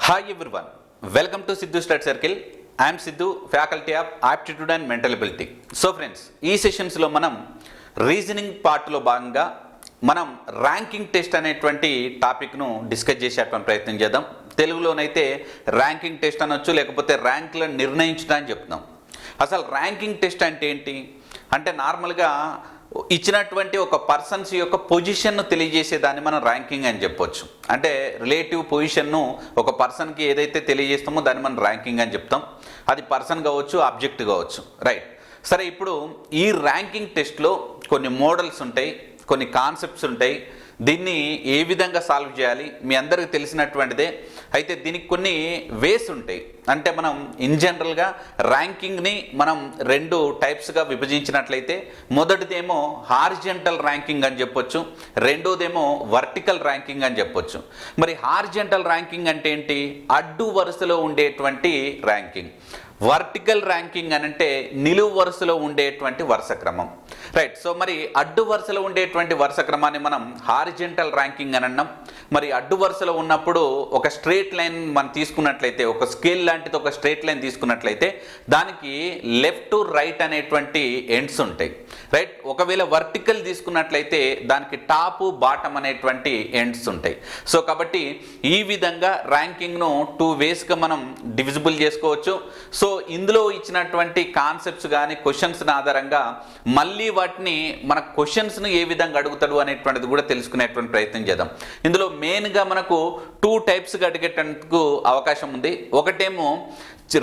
Hi everyone, welcome to Sidhu Stud Circle. I am Sidhu, Faculty of Aptitude and Mental Ability. So friends, ఈ సెషన్స్లో మనం reasoning పార్ట్లో భాగంగా మనం ranking test అనేటువంటి టాపిక్ను discuss చేసేటువంటి ప్రయత్నం చేద్దాం. తెలుగులోనైతే ర్యాంకింగ్ టెస్ట్ అనొచ్చు, లేకపోతే ర్యాంకులను నిర్ణయించడం అని చెప్తున్నాం. అసలు ర్యాంకింగ్ టెస్ట్ అంటే ఏంటి అంటే నార్మల్గా ఇచ్చినటువంటి ఒక పర్సన్స్ యొక్క పొజిషన్ను తెలియజేసేదాన్ని మనం ర్యాంకింగ్ అని చెప్పొచ్చు. అంటే రిలేటివ్ పొజిషన్ను ఒక పర్సన్కి ఏదైతే తెలియజేస్తామో దాన్ని మనం ర్యాంకింగ్ అని చెప్తాం. అది పర్సన్ కావచ్చు, ఆబ్జెక్ట్ కావచ్చు, రైట్. సరే, ఇప్పుడు ఈ ర్యాంకింగ్ టెస్ట్లో కొన్ని మోడల్స్ ఉంటాయి, కొన్ని కాన్సెప్ట్స్ ఉంటాయి. దీన్ని ఏ విధంగా సాల్వ్ చేయాలి మీ అందరికీ తెలిసినటువంటిదే. అయితే దీనికి కొన్ని వేస్ ఉంటాయి. అంటే మనం ఇన్ జనరల్గా ర్యాంకింగ్ని మనం రెండు టైప్స్గా విభజించినట్లయితే మొదటిదేమో హారిజంటల్ ర్యాంకింగ్ అని చెప్పొచ్చు, రెండోదేమో వర్టికల్ ర్యాంకింగ్ అని చెప్పొచ్చు. మరి హారిజంటల్ ర్యాంకింగ్ అంటే ఏంటి? అడ్డు వరుసలో ఉండేటువంటి ర్యాంకింగ్. వర్టికల్ ర్యాంకింగ్ అని అంటే నిలువు వరుసలో ఉండేటువంటి వరుస క్రమం, రైట్. సో మరి అడ్డు వరుసలో ఉండేటువంటి వరుస క్రమాన్ని మనం హారిజంటల్ ర్యాంకింగ్ అని అన్నాం. మరి అడ్డు వరుసలో ఉన్నప్పుడు ఒక స్ట్రేట్ లైన్ మనం తీసుకున్నట్లయితే, ఒక స్కేల్ లాంటిది ఒక స్ట్రేట్ లైన్ తీసుకున్నట్లయితే దానికి లెఫ్ట్ టు రైట్ అనేటువంటి ఎండ్స్ ఉంటాయి, రైట్. ఒకవేళ వర్టికల్ తీసుకున్నట్లయితే దానికి టాప్ బాటమ్ అనేటువంటి ఎండ్స్ ఉంటాయి. సో కాబట్టి ఈ విధంగా ర్యాంకింగ్ను టూ వేస్గా మనం డివిజిబుల్ చేసుకోవచ్చు. సో ఇందులో ఇచ్చినటువంటి కాన్సెప్ట్స్ కానీ క్వశ్చన్స్ ఆధారంగా మళ్ళీ వాటిని మన క్వశ్చన్స్ను ఏ విధంగా అడుగుతాడు అనేటువంటిది కూడా తెలుసుకునేటువంటి ప్రయత్నం చేద్దాం. ఇందులో మెయిన్గా మనకు టూ టైప్స్గా అడిగేటందుకు అవకాశం ఉంది. ఒకటేమో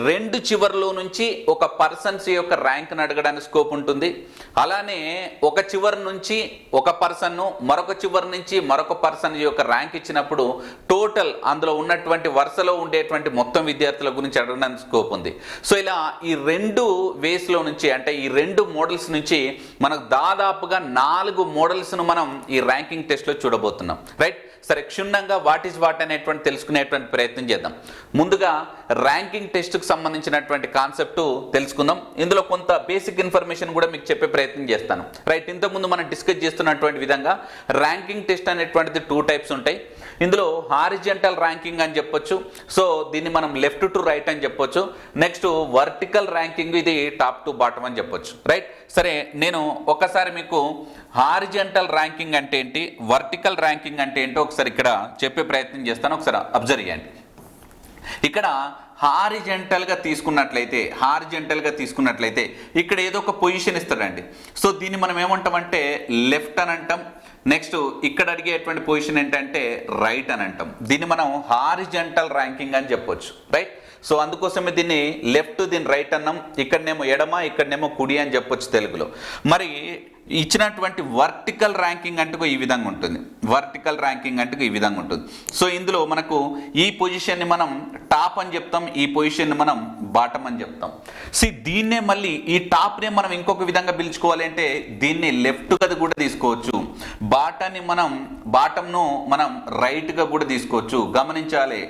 రెండు చివర్లో నుంచి ఒక పర్సన్స్ యొక్క ర్యాంక్ను అడగడానికి స్కోప్ ఉంటుంది. అలానే ఒక చివరి నుంచి ఒక పర్సన్ను, మరొక చివరి నుంచి మరొక పర్సన్ యొక్క ర్యాంక్ ఇచ్చినప్పుడు టోటల్ అందులో ఉన్నటువంటి వరుసలో ఉండేటువంటి మొత్తం విద్యార్థుల గురించి అడగడానికి స్కోప్ ఉంది. సో ఇలా ఈ రెండు వేస్లో నుంచి, అంటే ఈ రెండు మోడల్స్ నుంచి మనకు దాదాపుగా 4 మోడల్స్ను మనం ఈ ర్యాంకింగ్ టెస్ట్లో చూడబోతున్నాం, రైట్. సరే, క్షుణ్ణంగా వాట్ ఈజ్ వాట్ అనేటువంటి తెలుసుకునేటువంటి ప్రయత్నం చేద్దాం. ముందుగా ర్యాంకింగ్ టెస్ట్కి సంబంధించినటువంటి కాన్సెప్ట్ తెలుసుకుందాం. ఇందులో కొంత బేసిక్ ఇన్ఫర్మేషన్ కూడా మీకు చెప్పే ప్రయత్నం చేస్తాను, రైట్. ఇంతకుముందు మనం డిస్కస్ చేస్తున్నటువంటి విధంగా ర్యాంకింగ్ టెస్ట్ అనేటువంటిది 2 టైప్స్ ఉంటాయి. ఇందులో హారిజంటల్ ర్యాంకింగ్ అని చెప్పొచ్చు, సో దీన్ని మనం లెఫ్ట్ టు రైట్ అని చెప్పొచ్చు. నెక్స్ట్ వర్టికల్ ర్యాంకింగ్, ఇది టాప్ టు బాటమ్ అని చెప్పొచ్చు, రైట్. సరే, నేను ఒకసారి మీకు హారిజంటల్ ర్యాంకింగ్ అంటే ఏంటి, వర్టికల్ ర్యాంకింగ్ అంటే ఏంటో ఒకసారి ఇక్కడ చెప్పే ప్రయత్నం చేస్తాను. ఒకసారి అబ్జర్వ్ చేయండి. ఇక్కడ హారిజంటల్గా తీసుకున్నట్లయితే ఇక్కడ ఏదో ఒక పొజిషన్ ఇస్తాడండి. సో దీన్ని మనం ఏమంటామంటే లెఫ్ట్ అని అంటాం. నెక్స్ట్ ఇక్కడ అడిగేటువంటి పొజిషన్ ఏంటంటే రైట్ అని అంటాం. దీన్ని మనం హారిజంటల్ ర్యాంకింగ్ అని చెప్పొచ్చు, రైట్. సో అందుకోసమే దీన్ని లెఫ్ట్, దీన్ని రైట్ అన్నాం. ఇక్కడనేమో ఎడమ, ఇక్కడనేమో కుడి అని చెప్పొచ్చు తెలుగులో. మరి ఇచ్చినటువంటి వర్టికల్ ర్యాంకింగ్ అంటూ ఈ విధంగా ఉంటుంది. సో ఇందులో మనకు ఈ పొజిషన్ని మనం టాప్ అని చెప్తాం, ఈ పొజిషన్ని మనం బాటమ్ అని చెప్తాం. దీన్నే మళ్ళీ ఈ టాప్నే మనం ఇంకొక విధంగా పిలుచుకోవాలి అంటే దీన్ని లెఫ్ట్గా కూడా తీసుకోవచ్చు, బాటమ్ను మనం రైట్గా కూడా తీసుకోవచ్చు. గమనించాలి,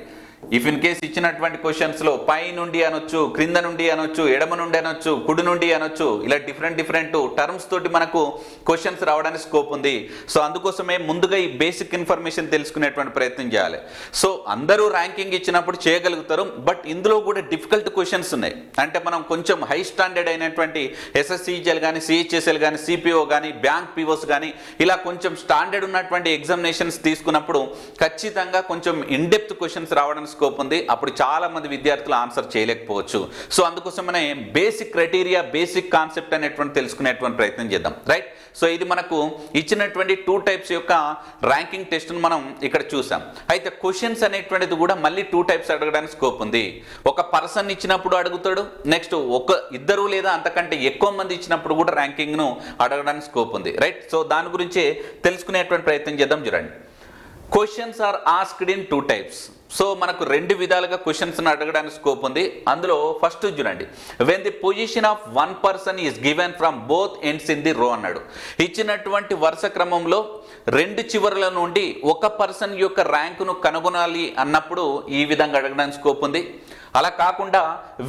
ఇఫ్ ఇన్ కేస్ ఇచ్చినటువంటి క్వశ్చన్స్లో పై నుండి అనొచ్చు, క్రింద నుండి అనొచ్చు, ఎడమ నుండి అనొచ్చు, కుడి నుండి అనొచ్చు, ఇలా డిఫరెంట్ టర్మ్స్ తోటి మనకు క్వశ్చన్స్ రావడానికి స్కోప్ ఉంది. సో అందుకోసమే ముందుగా ఈ బేసిక్ ఇన్ఫర్మేషన్ తెలుసుకునేటువంటి ప్రయత్నం చేయాలి. సో అందరూ ర్యాంకింగ్ ఇచ్చినప్పుడు చేయగలుగుతారు, బట్ ఇందులో కూడా డిఫికల్ట్ క్వశ్చన్స్ ఉన్నాయి. అంటే మనం కొంచెం హై స్టాండర్డ్ అయినటువంటి ఎస్ఎస్సిజిఎల్ కానీ, సిహెచ్ఎస్ఎల్ కానీ, సిపిఓ కానీ, బ్యాంక్ పిఓస్ కానీ ఇలా కొంచెం స్టాండర్డ్ ఉన్నటువంటి ఎగ్జామినేషన్స్ తీసుకున్నప్పుడు ఖచ్చితంగా కొంచెం ఇన్డెప్త్ క్వశ్చన్స్ రావడానికి స్కోప్ ఉంది. అప్పుడు చాలా మంది విద్యార్థులు ఆన్సర్ చేయలేకపోవచ్చు. సో అందుకోసమనే బేసిక్ క్రైటీరియా, బేసిక్ కాన్సెప్ట్ అనేటువంటి తెలుసుకునేటువంటి ప్రయత్నం చేద్దాం, రైట్. సో ఇది మనకు ఇచ్చినటువంటి 2 టైప్స్ యొక్క ర్యాంకింగ్ టెస్ట్ను మనం ఇక్కడ చూసాం. అయితే క్వశ్చన్స్ అనేటువంటిది కూడా మళ్ళీ 2 టైప్స్ అడగడానికి స్కోప్ ఉంది. ఒక పర్సన్ ఇచ్చినప్పుడు అడుగుతాడు, నెక్స్ట్ ఇద్దరు లేదా అంతకంటే ఎక్కువ మంది ఇచ్చినప్పుడు కూడా ర్యాంకింగ్ను అడగడానికి స్కోప్ ఉంది, రైట్. సో దాని గురించి తెలుసుకునేటువంటి ప్రయత్నం చేద్దాం. చూడండి, questions are asked in 2 types. So మనకు 2 విధాలుగా క్వశ్చన్స్ అడగడానికి స్కోప్ ఉంది. అందులో ఫస్ట్ చూడండి, when the position of one person is given from both ends in the row అన్నాడు. ఇచ్చినటువంటి వరుస క్రమంలో 2 చివరల నుండి ఒక పర్సన్ యొక్క ర్యాంకును కనుగొనాలి అన్నప్పుడు ఈ విధంగా అడగడానికి స్కోప్ ఉంది. అలా కాకుండా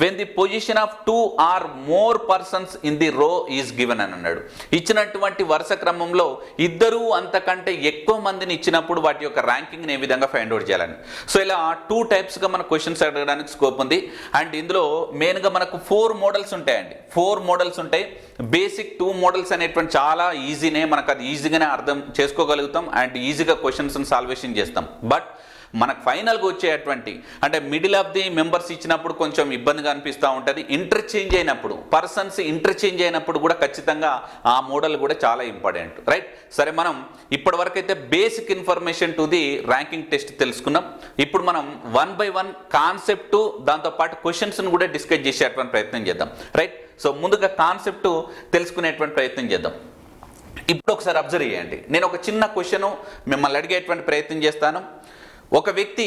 when the position of 2 or more persons in the row is given అని అన్నాడు. ఇచ్చినటువంటి వరుస క్రమంలో ఇద్దరు అంతకంటే ఎక్కువ మందిని ఇచ్చినప్పుడు వాటి యొక్క ర్యాంకింగ్ని ఏ విధంగా ఫైండ్ అవుట్ చేయాలని. సో ఒకవేళ 2 టైప్స్గా మన క్వశ్చన్స్ అడగడానికి స్కోప్ ఉంది. అండ్ ఇందులో మెయిన్గా మనకు 4 మోడల్స్ ఉంటాయండి. 4 మోడల్స్ ఉంటాయి. బేసిక్ 2 మోడల్స్ అనేటువంటి చాలా ఈజీనే, మనకు అది ఈజీగానే అర్థం చేసుకోగలుగుతాం అండ్ ఈజీగా క్వశ్చన్స్ని సాల్వేషన్ చేస్తాం. బట్ మనకు ఫైనల్గా వచ్చేటువంటి అంటే మిడిల్ ఆఫ్ ది మెంబర్స్ ఇచ్చినప్పుడు కొంచెం ఇబ్బందిగా అనిపిస్తూ ఉంటుంది. ఇంటర్చేంజ్ అయినప్పుడు పర్సన్స్ ఇంటర్చేంజ్ అయినప్పుడు కూడా ఖచ్చితంగా ఆ మోడల్ కూడా చాలా ఇంపార్టెంట్, రైట్? సరే, మనం ఇప్పటివరకు అయితే basic information to the ranking test తెలుసుకున్నాం. ఇప్పుడు మనం 1 by 1 కాన్సెప్ట్ దాంతోపాటు క్వశ్చన్స్ను కూడా డిస్కస్ చేసేటువంటి ప్రయత్నం చేద్దాం, రైట్? సో ముందుగా కాన్సెప్ట్ తెలుసుకునేటువంటి ప్రయత్నం చేద్దాం. ఇప్పుడు ఒకసారి అబ్జర్వ్ చేయండి. నేను ఒక చిన్న క్వశ్చన్ మిమ్మల్ని అడిగేటువంటి ప్రయత్నం చేస్తాను. ఒక వ్యక్తి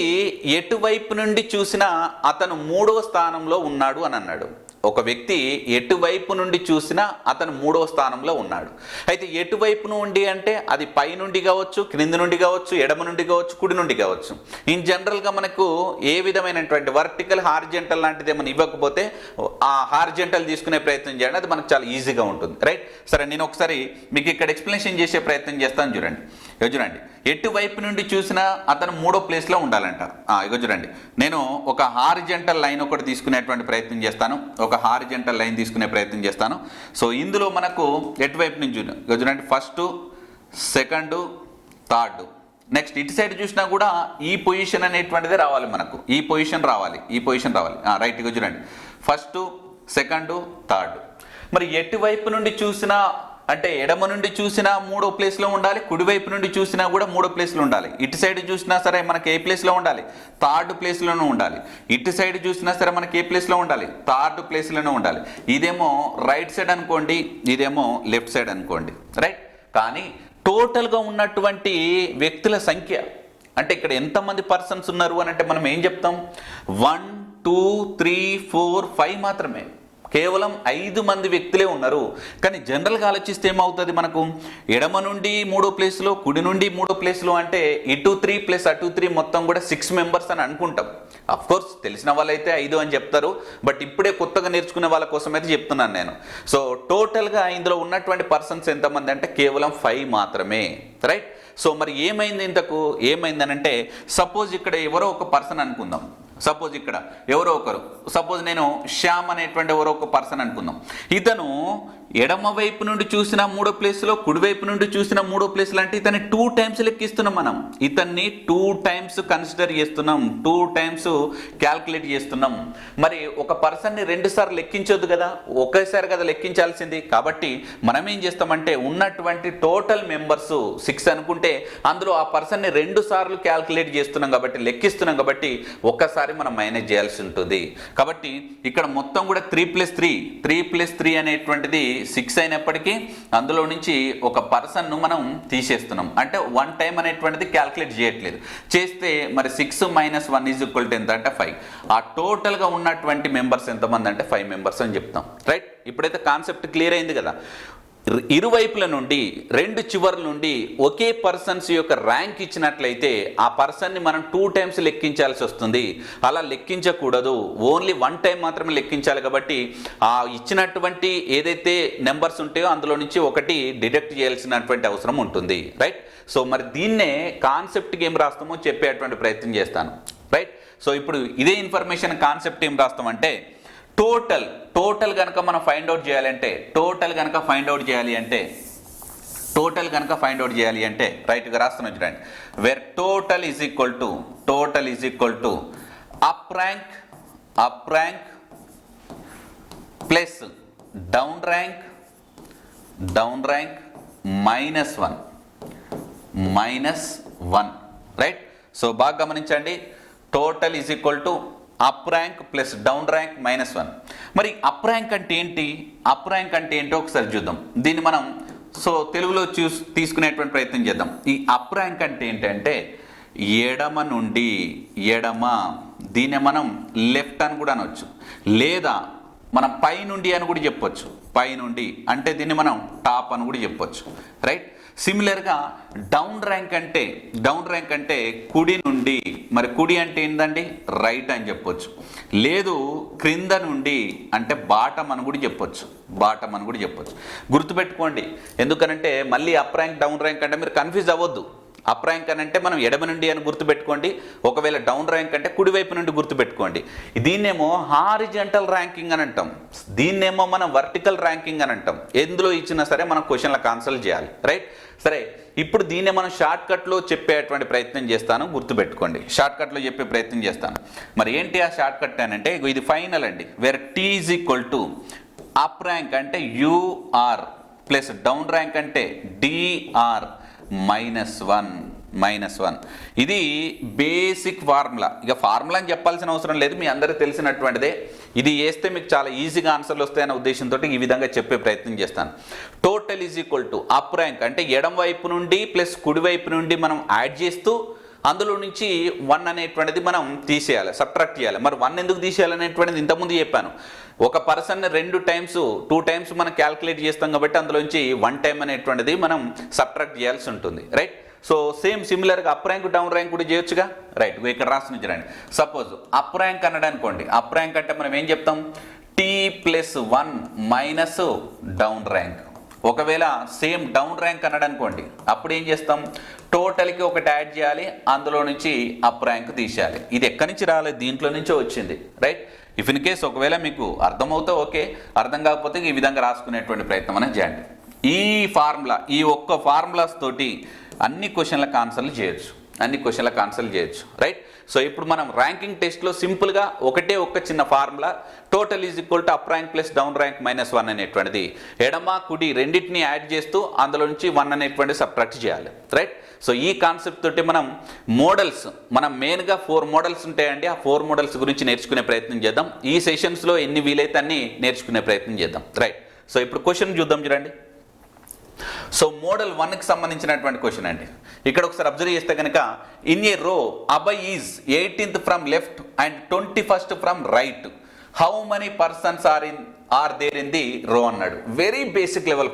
ఎటువైపు నుండి చూసినా అతను 3వ స్థానంలో ఉన్నాడు అని అన్నాడు. ఒక వ్యక్తి ఎటువైపు నుండి చూసినా అతను 3వ స్థానంలో ఉన్నాడు. అయితే ఎటువైపు నుండి అంటే అది పై నుండి కావచ్చు, క్రింది నుండి కావచ్చు, ఎడమ నుండి కావచ్చు, కుడి నుండి కావచ్చు. ఇన్ జనరల్గా మనకు ఏ విధమైనటువంటి వర్టికల్ హారిజెంటల్ లాంటిది ఏమైనా ఇవ్వకపోతే ఆ హారిజెంటల్ తీసుకునే ప్రయత్నం చేయండి, అది మనకు చాలా ఈజీగా ఉంటుంది, రైట్? సరే, నేను ఒకసారి మీకు ఇక్కడ ఎక్స్ప్లెనేషన్ చేసే ప్రయత్నం చేస్తాను. చూడండి, ఎటువైపు నుండి చూసినా అతను 3వ ప్లేస్లో ఉండాలంట. ఇగో చూడండి, నేను ఒక హారిజెంటల్ లైన్ ఒకటి తీసుకునేటువంటి ప్రయత్నం చేస్తాను. ఒక హారిజెంటల్ లైన్ తీసుకునే ప్రయత్నం చేస్తాను. సో ఇందులో మనకు ఎటువైపు నుంచి ఇగో చూడండి, ఫస్ట్, సెకండ్, థర్డ్. నెక్స్ట్ ఇటు సైడ్ చూసినా కూడా ఈ పొజిషన్ అనేటువంటిదే రావాలి, మనకు ఈ పొజిషన్ రావాలి. రైట్, ఇగో చూడండి, ఫస్ట్, సెకండ్, థర్డ్. మరి ఎటువైపు నుండి చూసినా అంటే ఎడమ నుండి చూసినా 3వ ప్లేస్లో ఉండాలి, కుడివైపు నుండి చూసినా కూడా 3వ ప్లేస్లో ఉండాలి. ఇటు సైడ్ చూసినా సరే మనకి ఏ ప్లేస్లో ఉండాలి? 3rd ప్లేస్లోనే ఉండాలి. ఇటు సైడ్ చూసినా సరే మనకి ఏ ప్లేస్లో ఉండాలి? 3rd ప్లేస్లోనే ఉండాలి. ఇదేమో రైట్ సైడ్ అనుకోండి, ఇదేమో లెఫ్ట్ సైడ్ అనుకోండి, రైట్? కానీ టోటల్గా ఉన్నటువంటి వ్యక్తుల సంఖ్య అంటే ఇక్కడ ఎంతమంది పర్సన్స్ ఉన్నారు అని అంటే మనం ఏం చెప్తాం? 1 2 3 4 5 మాత్రమే, కేవలం 5 మంది వ్యక్తులే ఉన్నారు. కానీ జనరల్గా ఆలోచిస్తే ఏమవుతుంది? మనకు ఎడమ నుండి 3వ ప్లేస్లో, కుడి నుండి 3వ ప్లేస్లో అంటే ఇటు 3 ప్లస్ అటు 3 మొత్తం కూడా 6 మెంబర్స్ అని అనుకుంటాం. అఫ్ కోర్స్ తెలిసిన వాళ్ళైతే 5 అని చెప్తారు, బట్ ఇప్పుడే కొత్తగా నేర్చుకునే వాళ్ళ కోసం అయితే చెప్తున్నాను నేను. సో టోటల్గా ఇందులో ఉన్నటువంటి పర్సన్స్ ఎంతమంది అంటే కేవలం 5 మాత్రమే, రైట్? సో మరి ఏమైంది ఇంతకు? ఏమైందనంటే సపోజ్ ఇక్కడ ఎవరో ఒక పర్సన్ అనుకుందాం. సపోజ్ ఇక్కడ ఎవరో ఒకరు, సపోజ్ నేను శ్యామ్ అనేటువంటి ఎవరో ఒక పర్సన్ అనుకుందాం. ఇతను ఎడమ వైపు నుండి చూసిన 3వ ప్లేస్లో, కుడివైపు నుండి చూసిన 3వ ప్లేస్లో అంటే ఇతన్ని 2 టైమ్స్ లెక్కిస్తున్నాం మనం. ఇతన్ని 2 టైమ్స్ కన్సిడర్ చేస్తున్నాం, 2 టైమ్స్ క్యాల్కులేట్ చేస్తున్నాం. మరి ఒక పర్సన్ని 2 సార్లు లెక్కించొద్దు కదా, ఒకేసారి కదా లెక్కించాల్సింది. కాబట్టి మనం ఏం చేస్తామంటే ఉన్నటువంటి టోటల్ మెంబర్స్ 6 అనుకుంటే అందులో ఆ పర్సన్ని 2 సార్లు క్యాల్కులేట్ చేస్తున్నాం కాబట్టి, లెక్కిస్తున్నాం కాబట్టి ఒక్కసారి మనం మైనస్ చేయాల్సి ఉంటుంది. కాబట్టి ఇక్కడ మొత్తం కూడా 3+3 అనేటువంటిది 6 అయినప్పటికీ అందులో నుంచి ఒక పర్సన్ను మనం తీసేస్తున్నాం. అంటే 1 టైం అనేటువంటిది క్యాల్కులేట్ చేయట్లేదు. చేస్తే మరి 6 - 1 ఎంత అంటే 5. ఆ టోటల్గా ఉన్నటువంటి మెంబర్స్ ఎంతమంది అంటే 5 మెంబర్స్ అని చెప్తాం, రైట్? ఇప్పుడైతే కాన్సెప్ట్ క్లియర్ అయింది కదా. ఇరువైపుల నుండి 2 చివర్ల నుండి ఒకే పర్సన్స్ యొక్క ర్యాంక్ ఇచ్చినట్లయితే ఆ పర్సన్ని మనం 2 టైమ్స్ లెక్కించాల్సి వస్తుంది. అలా లెక్కించకూడదు, ఓన్లీ 1 టైం మాత్రమే లెక్కించాలి. కాబట్టి ఆ ఇచ్చినటువంటి ఏదైతే నెంబర్స్ ఉంటాయో అందులో నుంచి ఒకటి డిడక్ట్ చేయాల్సినటువంటి అవసరం ఉంటుంది, రైట్? సో మరి దీన్నే కాన్సెప్ట్కి ఏం రాస్తామో చెప్పేటువంటి ప్రయత్నం చేస్తాను, రైట్? సో ఇప్పుడు ఇదే ఇన్ఫర్మేషన్ కాన్సెప్ట్ ఏం రాస్తామంటే టోటల్ కనుక మనం ఫైండ్ అవుట్ చేయాలి అంటే రైట్గా రాస్తున్నాం చూడండి. Where total is equal to up rank plus down rank -1, right? So బాగా గమనించండి, total is equal to up rank plus down rank -1. మరి అప్ ర్యాంక్ అంటే ఏంటో ఒకసారి చూద్దాం. దీన్ని మనం తెలుగులో తీసుకునేటువంటి ప్రయత్నం చేద్దాం. ఈ అప్ ర్యాంక్ అంటే ఏంటంటే ఎడమ, దీన్ని మనం లెఫ్ట్ అని కూడా అనొచ్చు, లేదా మనం పై నుండి అని కూడా చెప్పొచ్చు. పై నుండి అంటే దీన్ని మనం టాప్ అని కూడా చెప్పొచ్చు, రైట్? సిమిలర్గా డౌన్ ర్యాంక్ అంటే కుడి నుండి, మరి కుడి అంటే ఏంటండి? రైట్ అని చెప్పొచ్చు. లేదు క్రింద నుండి అంటే బాటమ్ అని కూడా చెప్పొచ్చు. గుర్తుపెట్టుకోండి, ఎందుకనంటే మళ్ళీ అప్ ర్యాంక్ డౌన్ ర్యాంక్ అంటే మీరు కన్ఫ్యూజ్ అవ్వద్దు. అప్ ర్యాంక్ అని అంటే మనం ఎడమ నుండి అని గుర్తుపెట్టుకోండి, ఒకవేళ డౌన్ ర్యాంక్ అంటే కుడివైపు నుండి గుర్తుపెట్టుకోండి. దీన్నేమో హారిజంటల్ ర్యాంకింగ్ అని అంటాం, దీన్నేమో మనం వర్టికల్ ర్యాంకింగ్ అని అంటాం. ఎందులో ఇచ్చినా సరే మనం క్వశ్చన్లకు ఆన్సర్ చేయాలి, రైట్? సరే, ఇప్పుడు దీన్నే మనం షార్ట్ కట్లో చెప్పేటువంటి ప్రయత్నం చేస్తాను, గుర్తుపెట్టుకోండి. షార్ట్ కట్లో చెప్పే ప్రయత్నం చేస్తాను. మరి ఏంటి ఆ షార్ట్ కట్ అని అంటే ఇది ఫైనల్ అండి. Where T is equal to up rank అంటే యూఆర్ ప్లస్ డౌన్ ర్యాంక్ అంటే డిఆర్ -1. ఇది బేసిక్ ఫార్ములా. ఇక ఫార్ములా అని చెప్పాల్సిన అవసరం లేదు, మీ అందరికీ తెలిసినటువంటిదే. ఇది వేస్తే మీకు చాలా ఈజీగా ఆన్సర్లు వస్తాయనే ఉద్దేశంతో ఈ విధంగా చెప్పే ప్రయత్నం చేస్తాను. Total is equal to up rank అంటే ఎడం వైపు నుండి ప్లస్ కుడివైపు నుండి మనం యాడ్ చేస్తూ అందులో నుంచి 1 అనేటువంటిది మనం తీసేయాలి, సబ్ట్రాక్ట్ చేయాలి. మరి 1 ఎందుకు తీసేయాలనేటువంటిది ఇంతకుముందు చెప్పాను. ఒక పర్సన్ 2 టైమ్స్ మనం క్యాల్కులేట్ చేస్తాం కాబట్టి అందులోంచి 1 టైం అనేటువంటిది మనం సబ్ట్రాక్ట్ చేయాల్సి ఉంటుంది, రైట్? సో సేమ్ సిమిలర్గా అప్ ర్యాంక్ డౌన్ ర్యాంక్ కూడా చేయొచ్చుగా, రైట్? ఇక్కడ రాసి ఉంచండి. సపోజ్ అప్ ర్యాంక్ అన్నాడు అనుకోండి. అప్ ర్యాంక్ అంటే మనం ఏం చెప్తాం? T+1 minus down rank. ఒకవేళ సేమ్ డౌన్ ర్యాంక్ అన్నాడు అనుకోండి, అప్పుడు ఏం చేస్తాం? టోటల్కి ఒకటి యాడ్ చేయాలి, అందులో నుంచి అప్ ర్యాంక్ తీసేయాలి. ఇది ఎక్కడి నుంచి రాలేదు, దీంట్లో నుంచో వచ్చింది, రైట్? ఇఫ్ ఇన్ కేస్ ఒకవేళ మీకు అర్థమవుతా ఓకే, అర్థం కాకపోతే ఈ విధంగా రాసుకునేటువంటి ప్రయత్నం అనేది చేయండి. ఈ ఫార్ములా, ఈ ఒక్క ఫార్ములాస్ తోటి అన్ని క్వశ్చన్లకు ఆన్సర్లు చేయొచ్చు, రైట్? సో ఇప్పుడు మనం ర్యాంకింగ్ టెస్ట్లో సింపుల్గా ఒక్క చిన్న formula, total is equal to up rank plus down rank -1 అనేటువంటిది ఎడమ కుడి రెండింటిని యాడ్ చేస్తూ అందులో నుంచి 1 అనేటువంటి సబ్ట్రాక్ట్ చేయాలి, రైట్? సో ఈ కాన్సెప్ట్ తోటి మనం మోడల్స్, మనం మెయిన్గా 4 మోడల్స్ ఉంటాయండి. ఆ 4 మోడల్స్ గురించి నేర్చుకునే ప్రయత్నం చేద్దాం. ఈ సెషన్స్లో ఎన్ని వీలైతే అన్ని నేర్చుకునే ప్రయత్నం చేద్దాం, రైట్? సో ఇప్పుడు క్వశ్చన్ చూద్దాం, చూడండి. సో మోడల్ 1కి సంబంధించినటువంటి క్వశ్చన్ అండి. ఇక్కడ ఒకసారి అబ్జర్వ్ చేస్తే కనుక in a row a boy is 18th from left and 21st from right, how many persons are there in the row అన్నాడు. Very basic level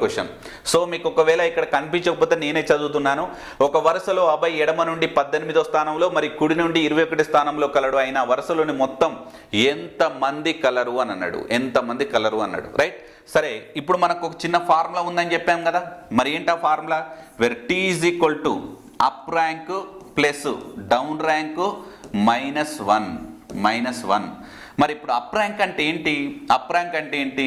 question. So మీకు ఒకవేళ ఇక్కడ కనిపించకపోతే నేనే చదువుతున్నాను. ఒక వరుసలో అబ్బాయి ఎడమ నుండి 18వ స్థానంలో, మరి కుడి నుండి 21 స్థానంలో కలడు. అయిన వరుసలోని మొత్తం ఎంతమంది కలరు అని అన్నాడు, రైట్? సరే, ఇప్పుడు మనకు ఒక చిన్న ఫార్ములా ఉందని చెప్పాం కదా. మరి ఏంటి ఆ formula? Where T is equal to up rank plus down rank -1. మరి ఇప్పుడు అప్ ర్యాంక్ అంటే ఏంటి?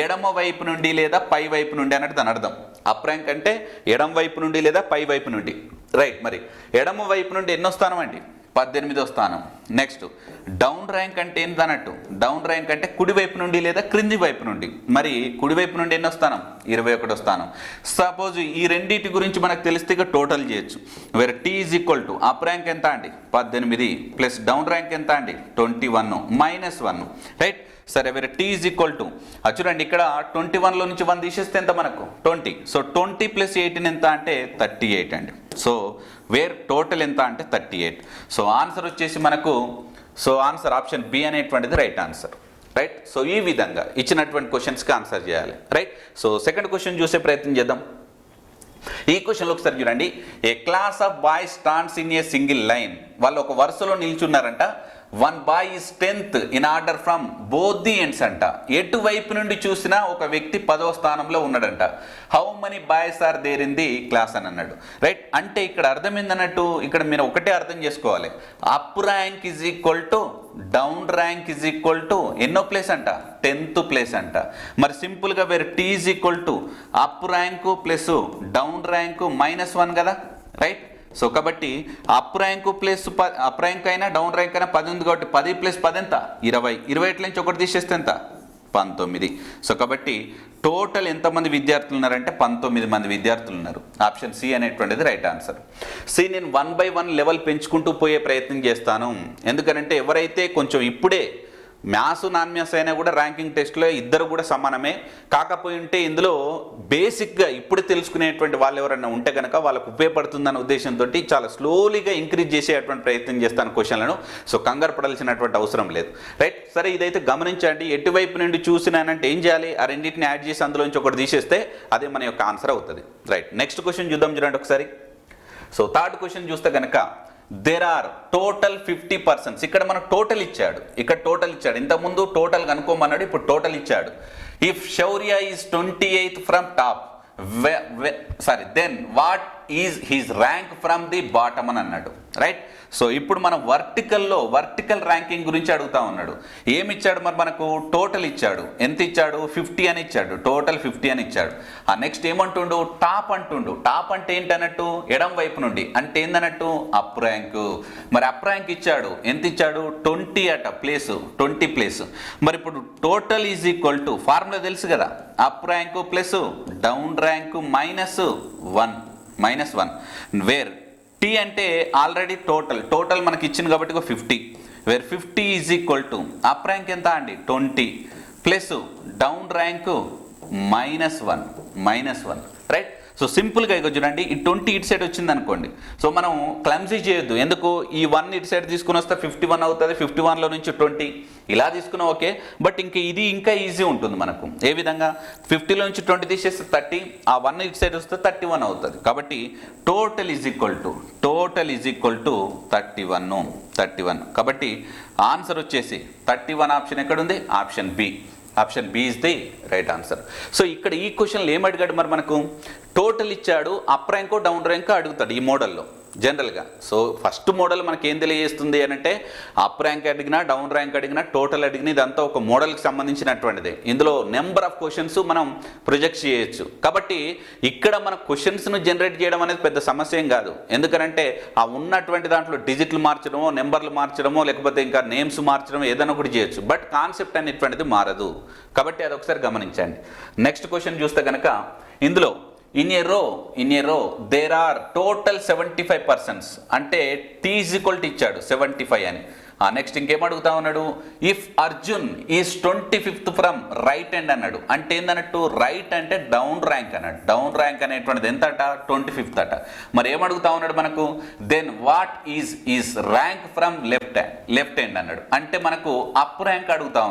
ఎడమ వైపు నుండి లేదా పై వైపు నుండి అన్నట్టు దాని అర్థం. అప్ ర్యాంక్ అంటే ఎడమ వైపు నుండి లేదా పై వైపు నుండి, రైట్? మరి ఎడమ వైపు నుండి ఎన్నో స్థానం అండి? 18వ స్థానం. నెక్స్ట్ డౌన్ ర్యాంక్ అంటే ఏంటన్నట్టు? డౌన్ ర్యాంక్ అంటే కుడివైపు నుండి లేదా క్రింది వైపు నుండి. మరి కుడివైపు నుండి ఎన్నో స్థానం? 21వ స్థానం. సపోజ్ ఈ రెండింటి గురించి మనకు తెలిస్తే ఇక టోటల్ చేయొచ్చు. Where T is equal to up rank ఎంత అండి? 18 ప్లస్ డౌన్ ర్యాంక్ ఎంత అండి? 21 -1, రైట్? సరే, వేరే టీ ఈజ్ ఈక్వల్ టు చూడండి, ఇక్కడ 21లో నుంచి 1 తీసేస్తే ఎంత మనకు? 20. సో 20 + 18 ఎంత అంటే 38 అండి. సో వేర్ టోటల్ ఎంత అంటే 38. సో ఆన్సర్ వచ్చేసి మనకు, సో ఆన్సర్ ఆప్షన్ బి అనేటువంటిది రైట్ ఆన్సర్, రైట్? సో ఈ విధంగా ఇచ్చినటువంటి క్వశ్చన్స్కి ఆన్సర్ చేయాలి, రైట్? సో సెకండ్ క్వశ్చన్ చూసే ప్రయత్నం చేద్దాం. ఈ క్వశ్చన్లో ఒకసారి చూడండి. A class of boys stands in a single line. వాళ్ళు ఒక వరుసలో నిల్చున్నారంట. 1 boy is 10th in order from both the ends అంట. ఎటువైపు నుండి చూసినా ఒక వ్యక్తి 10వ స్థానంలో ఉన్నాడంట. How many boys are there in the class అని అన్నాడు, రైట్? అంటే ఇక్కడ అర్థం ఏందన్నట్టు, ఇక్కడ మీరు ఒకటే అర్థం చేసుకోవాలి. Up rank is equal to down rank is equal to ఎన్నో ప్లేస్ అంట? 10th ప్లేస్ అంట. మరి సింపుల్గా where T is equal to up rank plus down rank -1 కదా, రైట్? సో కాబట్టి up rank plus up rank అయినా డౌన్ ర్యాంక్ అయినా 10 ఉంది కాబట్టి 10 + 10 ఎంత? 20. 20 నుంచి ఒకటి తీసేస్తే ఎంత? 19. సో కాబట్టి టోటల్ ఎంతమంది విద్యార్థులు ఉన్నారంటే 19 మంది విద్యార్థులు ఉన్నారు. ఆప్షన్ సి అనేటువంటిది రైట్ ఆన్సర్. సి నేను 1 by 1 లెవెల్ పెంచుకుంటూ పోయే ప్రయత్నం చేస్తాను. ఎందుకంటే ఎవరైతే కొంచెం ఇప్పుడే మ్యాథ్స్ నాన్ మ్యాథ్స్ అయినా కూడా ర్యాంకింగ్ టెస్ట్లో ఇద్దరు కూడా సమానమే. కాకపోయి ఉంటే ఇందులో బేసిక్గా ఇప్పుడు తెలుసుకునేటువంటి వాళ్ళు ఎవరైనా ఉంటే కనుక వాళ్ళకు ఉపయోగపడుతుందన్న ఉద్దేశంతో చాలా స్లోలీగా ఇంక్రీజ్ చేసేటువంటి ప్రయత్నం చేస్తాను క్వశ్చన్లను. సో కంగారు పడాల్సినటువంటి అవసరం లేదు, రైట్? సరే, ఇదైతే గమనించండి. ఎటువైపు నుండి చూసినానంటే ఏం చేయాలి? ఆ రెండింటిని యాడ్ చేసి అందులోంచి ఒకటి తీసేస్తే అదే మన యొక్క ఆన్సర్ అవుతుంది, రైట్? నెక్స్ట్ క్వశ్చన్ చూద్దాం, చూడండి ఒకసారి. సో థర్డ్ క్వశ్చన్ చూస్తే కనుక దేర్ ఆర్ టోటల్ 50 persons. ఇక్కడ మనకు టోటల్ ఇచ్చాడు, ఇంతకుముందు టోటల్ కనుక్కోమన్నాడు, ఇప్పుడు టోటల్ ఇచ్చాడు. If Shaurya is 28th from top, then what is his rank from the bottom అని అన్నాడు, రైట్. సో ఇప్పుడు మనం వర్టికల్ ర్యాంకింగ్ గురించి అడుగుతా ఉన్నాడు. ఏమి ఇచ్చాడు మరి మనకు? టోటల్ ఇచ్చాడు. ఎంత ఇచ్చాడు? 50 అని ఇచ్చాడు. టోటల్ 50 అని ఇచ్చాడు. ఆ నెక్స్ట్ ఏమంటుండు? టాప్ అంటుండు. టాప్ అంటే ఏంటన్నట్టు? ఎడం వైపు నుండి అంటే ఏందన్నట్టు? Up rank. మరి అప్ ర్యాంక్ ఇచ్చాడు. ఎంత ఇచ్చాడు? 20 అట ప్లేస్, 20 ప్లేస్. మరి ఇప్పుడు total is equal to formula తెలుసు కదా, up rank plus down rank -1 where T అంటే ఆల్రెడీ టోటల్ మనకి ఇచ్చింది కాబట్టి 50, where 50 is equal to up rank ఎంత అండి? 20 plus down rank -1, right. So సింపుల్గా ఇక చూడండి, ఈ 20 ఇటు సైడ్ వచ్చింది అనుకోండి. సో మనం క్లమ్జీ చేయొద్దు. ఎందుకు? ఈ 1 ఇటు సైడ్ తీసుకుని వస్తే 51 అవుతుంది. 51లో నుంచి 20 ఇలా తీసుకున్నా ఓకే. బట్ ఇది ఇంకా ఈజీ ఉంటుంది మనకు. ఏ విధంగా? 50లో నుంచి 20 తీసేస్తే 30, ఆ 1 ఇటు సైడ్ వస్తే 31 అవుతుంది. కాబట్టి టోటల్ ఈజ్ ఈక్వల్ టు 31. కాబట్టి ఆన్సర్ వచ్చేసి 31 ఆప్షన్ ఎక్కడుంది? Option B is the right answer. So ఇక్కడ ఈ క్వశ్చన్లు ఏం అడిగాడు మరి మనకు? టోటల్ ఇచ్చాడు, అప్ ర్యాంకో డౌన్ ర్యాంకో అడుగుతాడు ఈ మోడల్లో జనరల్గా. సో ఫస్ట్ మోడల్ మనకి ఏం తెలియజేస్తుంది అని అంటే, అప్ ర్యాంక్ అడిగినా, డౌన్ ర్యాంక్ అడిగినా, టోటల్ అడిగినా ఇదంతా ఒక మోడల్కి సంబంధించినటువంటిదే. ఇందులో నెంబర్ ఆఫ్ క్వశ్చన్స్ మనం ప్రొజెక్ట్ చేయొచ్చు. కాబట్టి ఇక్కడ మన క్వశ్చన్స్ను జనరేట్ చేయడం అనేది పెద్ద సమస్య ఏం కాదు. ఎందుకంటే ఆ ఉన్నటువంటి దాంట్లో డిజిట్లు మార్చడమో, నెంబర్లు మార్చడమో, లేకపోతే ఇంకా నేమ్స్ మార్చడమో ఏదైనా ఒకటి చేయొచ్చు. బట్ కాన్సెప్ట్ అనేటువంటిది మారదు. కాబట్టి అది ఒకసారి గమనించండి. నెక్స్ట్ క్వశ్చన్ చూస్తే కనుక ఇందులో in a row there are total 75 persons అంటే టీ ఈజ్ ఈక్వల్ టు ఇచ్చాడు 75 అని. నెక్స్ట్ ఇంకేం అడుగుతా ఉన్నాడు? If Arjun is 25th from right hand అన్నాడు. అంటే ఏందన్నట్టు? రైట్ అంటే డౌన్ ర్యాంక్ అన్నాడు. డౌన్ ర్యాంక్ అనేటువంటిది ఎంత అట? 25th అట. మరి ఏమడుగుతా ఉన్నాడు మనకు? Then what is rank from left hand అన్నాడు. అంటే మనకు అప్ ర్యాంక్ అడుగుతా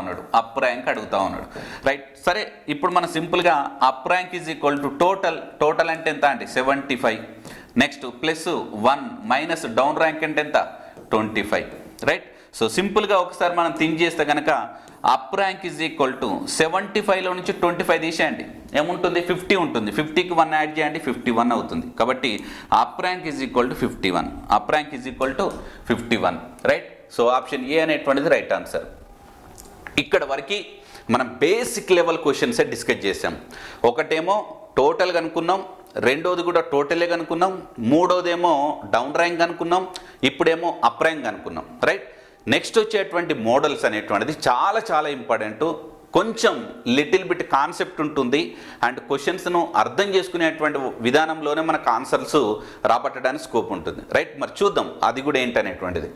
ఉన్నాడు. రైట్. సరే, ఇప్పుడు మనం సింపుల్గా up rank is equal to total అంటే ఎంత అండి? 75. Next plus 1 minus down rank అంటే ఎంత? 25, రైట్. సో సింపుల్గా ఒకసారి మనం థింక్ చేస్తే కనుక up rank is equal to 75లో నుంచి 25 తీసేయండి, ఏముంటుంది? 50 ఉంటుంది. 50కి 1 యాడ్ చేయండి, 51 అవుతుంది. కాబట్టి up rank is equal to 51, right. So option A అనేటువంటిది రైట్ ఆన్సర్. ఇక్కడ వరకు మనం బేసిక్ లెవెల్ క్వశ్చన్సే డిస్కస్ చేసాం. ఒకటేమో టోటల్ కనుక్కున్నాం, రెండోది కూడా టోటలే కనుక్కున్నాం, మూడోదేమో డౌన్ ర్యాంక్ అనుకున్నాం, ఇప్పుడేమో అప్ ర్యాంక్ అనుకున్నాం, రైట్. నెక్స్ట్ వచ్చేటువంటి మోడల్స్ అనేటువంటిది చాలా ఇంపార్టెంట్. కొంచెం లిటిల్ బిట్ కాన్సెప్ట్ ఉంటుంది అండ్ క్వశ్చన్స్ను అర్థం చేసుకునేటువంటి విధానంలోనే మనకు ఆన్సర్స్ రాబట్టడానికి స్కోప్ ఉంటుంది, రైట్. మరి చూద్దాం అది కూడా ఏంటనేటువంటిది,